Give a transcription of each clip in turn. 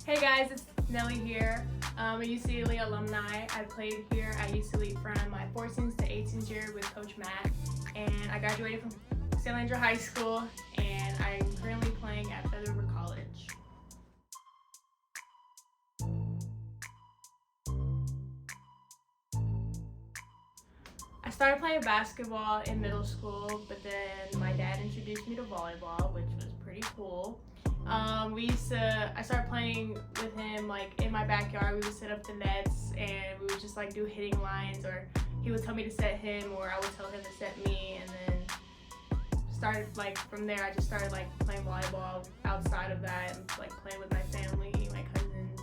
Hey guys, it's Nelly here. I'm a UC Elite alumni. I played here at UC Elite from my 14th to 18th year with Coach Matt, and I graduated from St. Landra High School, and I'm currently playing at Featherbrook College. I started playing basketball in middle school, but then my dad introduced me to volleyball, which was pretty cool. I started playing with him like in my backyard. We would set up the nets and we would just like do hitting lines, or he would tell me to set him, or I would tell him to set me, and then started like from there. I just started like playing volleyball outside of that and like playing with my family, my cousins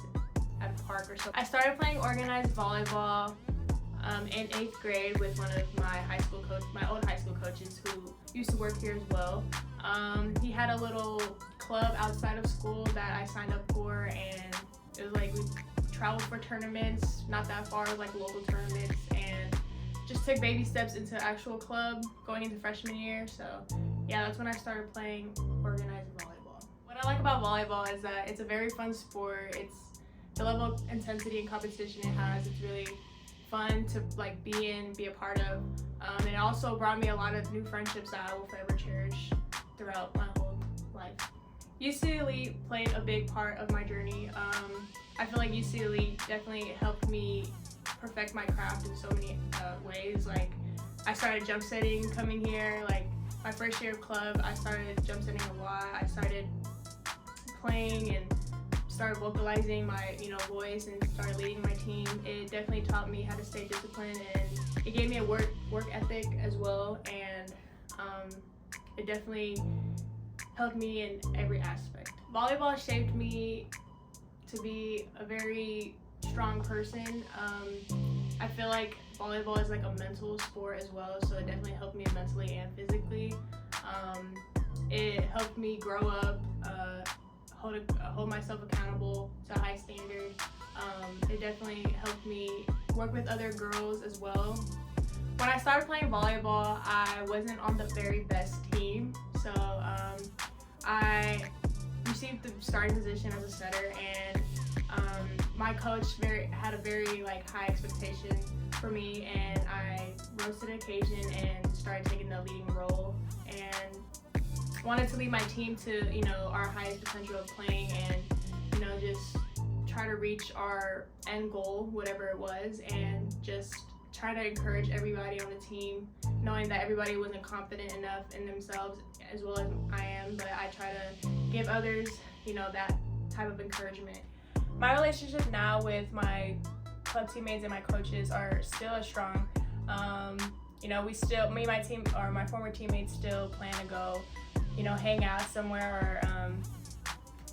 at a park or so. I started playing organized volleyball in 8th grade with one of my old high school coaches who used to work here as well. He had a little club outside of school that I signed up for, and it was like we traveled for tournaments, not that far, like local tournaments, and just took baby steps into actual club going into freshman year. So yeah, that's when I started playing organized volleyball. What I like about volleyball is that it's a very fun sport. It's the level of intensity and competition it has. It's really fun to like be a part of. It also brought me a lot of new friendships that I will forever cherish throughout my whole life. UC Elite played a big part of my journey. I feel like UC Elite definitely helped me perfect my craft in so many ways. Like I started jump setting coming here. Like my first year of club, I started jump setting a lot. I started playing and started vocalizing my voice and started leading my team. It definitely taught me how to stay disciplined, and it gave me a work ethic as well, and it definitely helped me in every aspect. Volleyball shaped me to be a very strong person. I feel like volleyball is like a mental sport as well, so it definitely helped me mentally and physically. It helped me grow up, hold myself accountable to a high standard. It definitely helped me work with other girls as well. When I started playing volleyball, I wasn't on the very best team, so I received the starting position as a setter, and my coach had a very like high expectation for me, and I rose to the occasion and started taking the leading role and wanted to lead my team to our highest potential of playing, and just try to reach our end goal, whatever it was, and just try to encourage everybody on the team, knowing that everybody wasn't confident enough in themselves as well as I am, but I try to give others that type of encouragement. My relationship now with my club teammates and my coaches are still as strong. Me and my team, or my former teammates, still plan to go hang out somewhere, or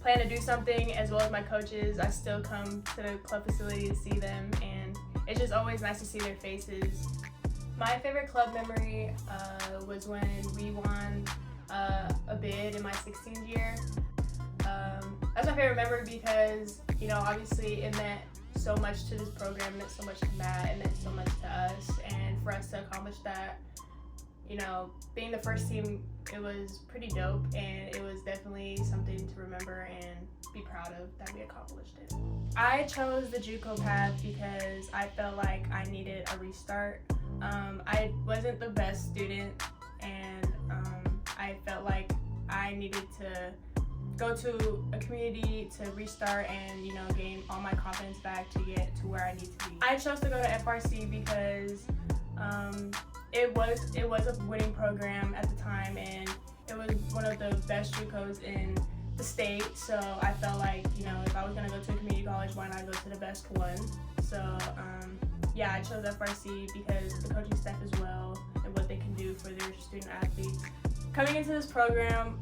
plan to do something, as well as my coaches. I still come to the club facility to see them, and it's just always nice to see their faces. My favorite club memory was when we won a bid in my 16th year. That's my favorite memory because, obviously it meant so much to this program, it meant so much to Matt, it meant so much to us, and for us to accomplish that, being the first team, it was pretty dope, and it was definitely something to remember and be proud of that we accomplished it. I chose the JUCO path because I felt like I needed a restart. I wasn't the best student, and I felt like I needed to go to a community to restart and gain all my confidence back to get to where I need to be. I chose to go to FRC because it was a winning program at the time, and it was one of the best JUCOs in the state, so I felt like if I was going to go to a community college, why not go to the best one? So yeah, I chose FRC because of the coaching staff as well and what they can do for their student athletes. Coming into this program,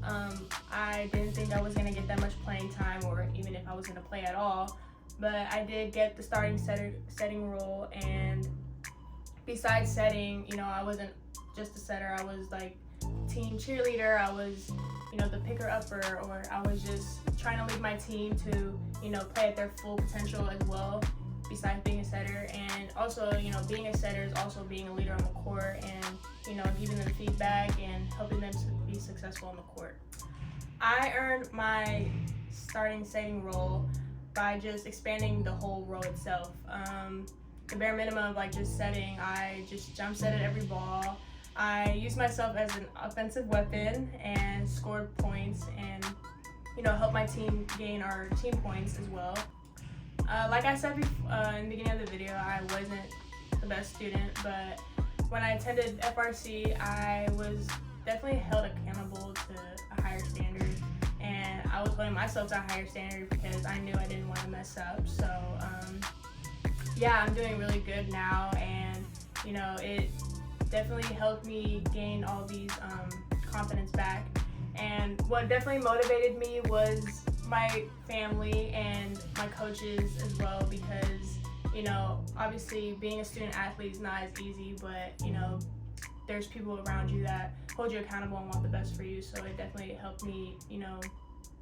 I didn't think I was going to get that much playing time, or even if I was going to play at all, but I did get the starting setting role, and besides setting, I wasn't just a setter. I was like team cheerleader. I was, the picker-upper, or I was just trying to lead my team to, play at their full potential as well, besides being a setter. And also, being a setter is also being a leader on the court, and, giving them feedback and helping them to be successful on the court. I earned my starting setting role by just expanding the whole row itself. The bare minimum of like just setting, I just jump set at every ball. I used myself as an offensive weapon and scored points and, helped my team gain our team points as well. Like I said in the beginning of the video, I wasn't the best student, but when I attended FRC, I was definitely held accountable to a higher standard, and I was holding myself to a higher standard because I knew I didn't want to mess up. So yeah, I'm doing really good now, and it definitely helped me gain all these confidence back. And what definitely motivated me was my family and my coaches as well, because obviously being a student athlete is not as easy, but there's people around you that hold you accountable and want the best for you. So it definitely helped me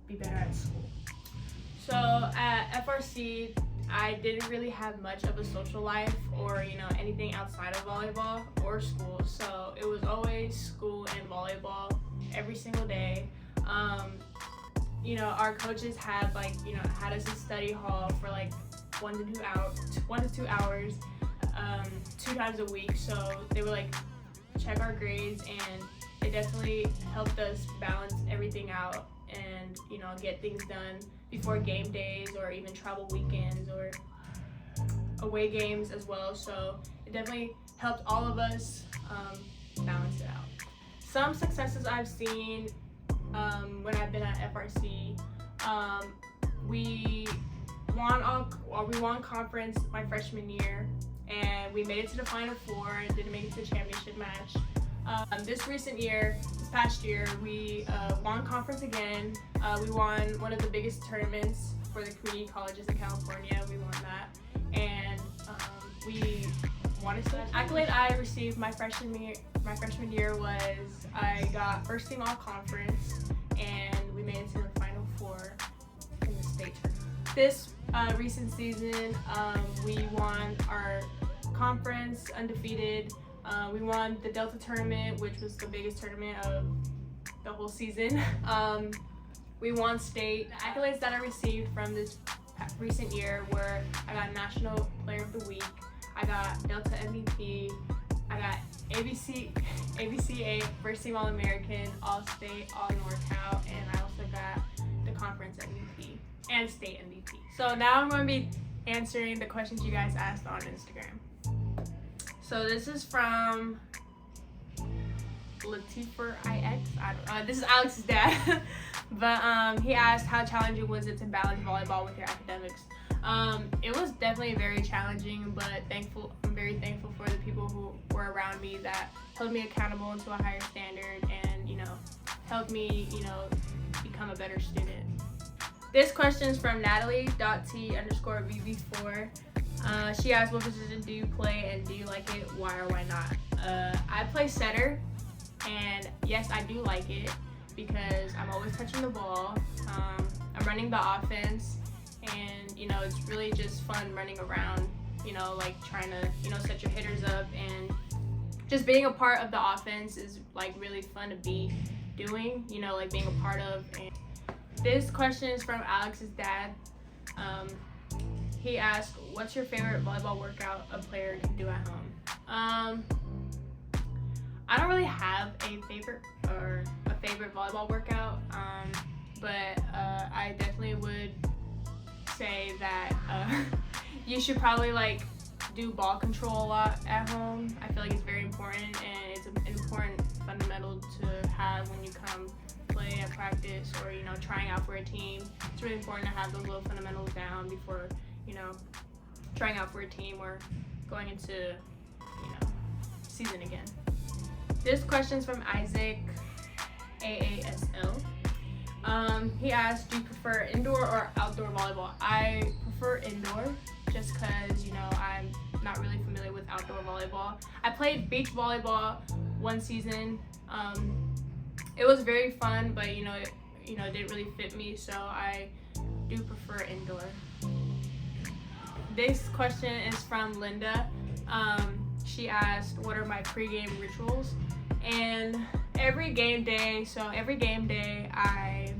be better at school. So at FRC, I didn't really have much of a social life or anything outside of volleyball or school. So it was always school and volleyball every single day. Our coaches had had us in study hall for 1 to 2 hours, 2 times a week. So they would check our grades, and it definitely helped us balance everything out and get things done before game days or even travel weekends or away games as well. So it definitely helped all of us balance it out. Some successes I've seen when I've been at FRC, we won conference my freshman year, and we made it to the Final Four and didn't make it to the championship match. This past year, we won conference again. We won one of the biggest tournaments for the community colleges in California. We won that, and we won a selection. Accolade I received my freshman year was I got first team all conference, and we made it to the Final Four in the state tournament. This recent season, we won our conference undefeated. We won the Delta tournament, which was the biggest tournament of the whole season. We won state. The accolades that I received from this recent year were I got National Player of the Week, I got Delta MVP, I got ABCA First Team All-American, All-State, All-NorCal, and I also got the conference MVP and state MVP. So now I'm going to be answering the questions you guys asked on Instagram. So this is from Latifer IX. I don't know. This is Alex's dad. But he asked, how challenging was it to balance volleyball with your academics? It was definitely very challenging, but I'm very thankful for the people who were around me that held me accountable to a higher standard and, helped me, become a better student. This question is from Natalie.T_VV4. She asked, what position do you play and do you like it? Why or why not? I play setter, and yes, I do like it because I'm always touching the ball. I'm running the offense, and it's really just fun running around, trying to set your hitters up, and just being a part of the offense is really fun to be doing, being a part of. And this question is from Alex's dad. He asked, what's your favorite volleyball workout a player can do at home? I don't really have a favorite volleyball workout, but I definitely would say that you should probably do ball control a lot at home. I feel like it's very important, and it's an important fundamental to have when you come play at practice or trying out for a team. It's really important to have those little fundamentals down before trying out for a team or going into season again. This question's from Isaac AASL. He asked, do you prefer indoor or outdoor volleyball? I prefer indoor just because I'm not really familiar with outdoor volleyball. I played beach volleyball one season. It was very fun, but it didn't really fit me, so I do prefer indoor. This question is from Linda. She asked, what are my pregame rituals? And every game day, I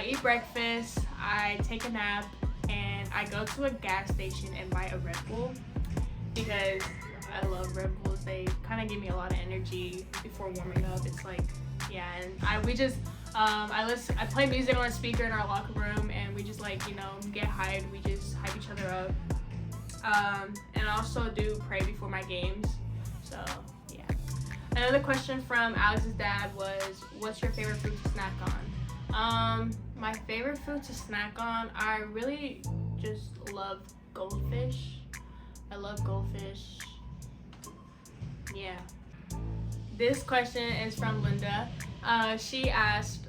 eat breakfast, I take a nap, I go to a gas station and buy a Red Bull because I love Red Bulls. They kind of give me a lot of energy before warming up. It's like, yeah, and I play music on a speaker in our locker room, and we just like, you know, get hyped. We just hype each other up. And I also do pray before my games. So yeah. Another question from Alex's dad was, what's your favorite food to snack on? My favorite food to snack on, I really just love goldfish. I love goldfish. Yeah. This question is from Linda. She asked,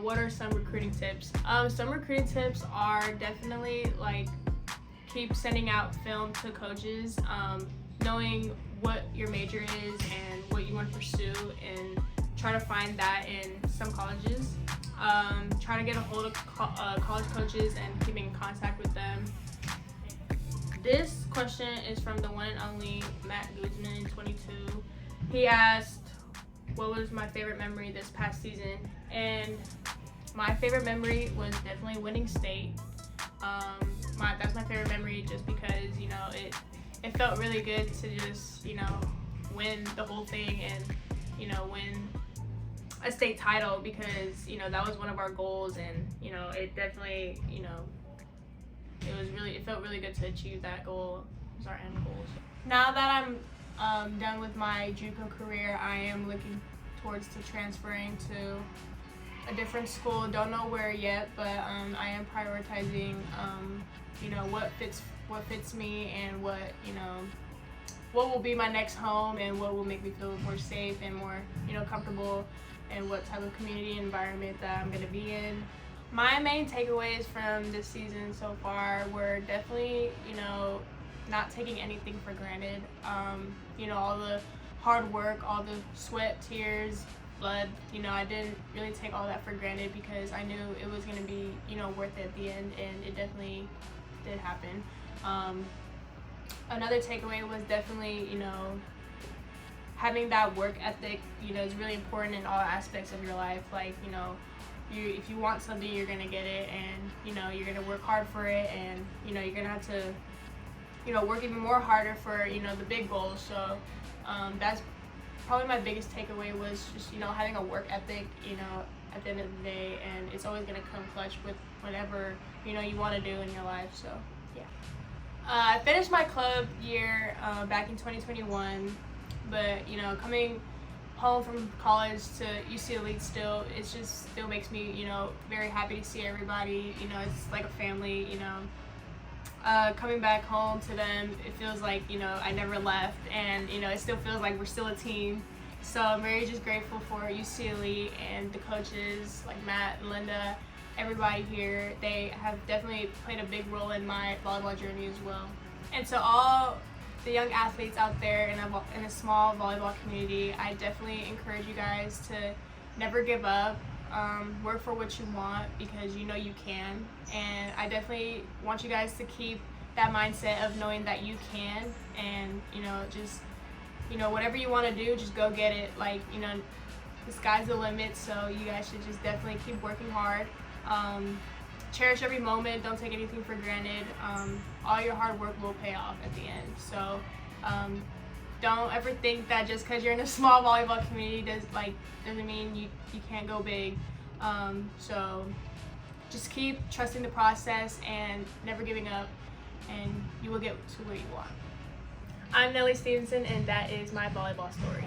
what are some recruiting tips? Some recruiting tips are definitely like keep sending out film to coaches, knowing what your major is and what you want to pursue, and try to find that in some colleges. Try to get a hold of college coaches and keeping in contact with them. This question is from the one and only Matt Guzman, 22. He asked, what was my favorite memory this past season? And my favorite memory was definitely winning state. That's my favorite memory just because, you know, it felt really good to just, you know, win the whole thing and, you know, win a state title, because, you know, that was one of our goals, and, you know, it definitely, you know, it felt really good to achieve that goal. It was our end goals. Now that I'm done with my JUCO career, I am looking towards to transferring to a different school. Don't know where yet, but I am prioritizing, you know, what fits me, and what, you know, what will be my next home, and what will make me feel more safe and more, you know, comfortable, and what type of community environment that I'm gonna be in. My main takeaways from this season so far were definitely, you know, not taking anything for granted. You know, all the hard work, all the sweat, tears, blood, you know, I didn't really take all that for granted, because I knew it was going to be, you know, worth it at the end, and it definitely did happen. Another takeaway was definitely, you know, having that work ethic, you know, is really important in all aspects of your life. Like, you know, if you want something, you're gonna get it, and, you know, you're gonna work hard for it, and, you know, you're gonna have to, you know, work even more harder for, you know, the big goals. So that's probably my biggest takeaway, was just, you know, having a work ethic, you know, at the end of the day, and it's always gonna come clutch with whatever, you know, you want to do in your life. So yeah. I finished my club year back in 2021, but, you know, coming home from college to UC Elite still makes me, you know, very happy to see everybody. You know, it's like a family, you know. Coming back home to them, it feels like, you know, I never left, and, you know, it still feels like we're still a team. So I'm very just grateful for UC Elite and the coaches like Matt and Linda, everybody here. They have definitely played a big role in my volleyball journey as well. And to all the young athletes out there in a small volleyball community, I definitely encourage you guys to never give up. Work for what you want, because you know you can, and I definitely want you guys to keep that mindset of knowing that you can, and, you know, just, you know, whatever you want to do, just go get it. Like, you know, the sky's the limit, so you guys should just definitely keep working hard. Cherish every moment, don't take anything for granted. All your hard work will pay off at the end. So don't ever think that just because you're in a small volleyball community doesn't mean you can't go big. So just keep trusting the process and never giving up, and you will get to where you want. I'm Nellie Stevenson, and that is my volleyball story.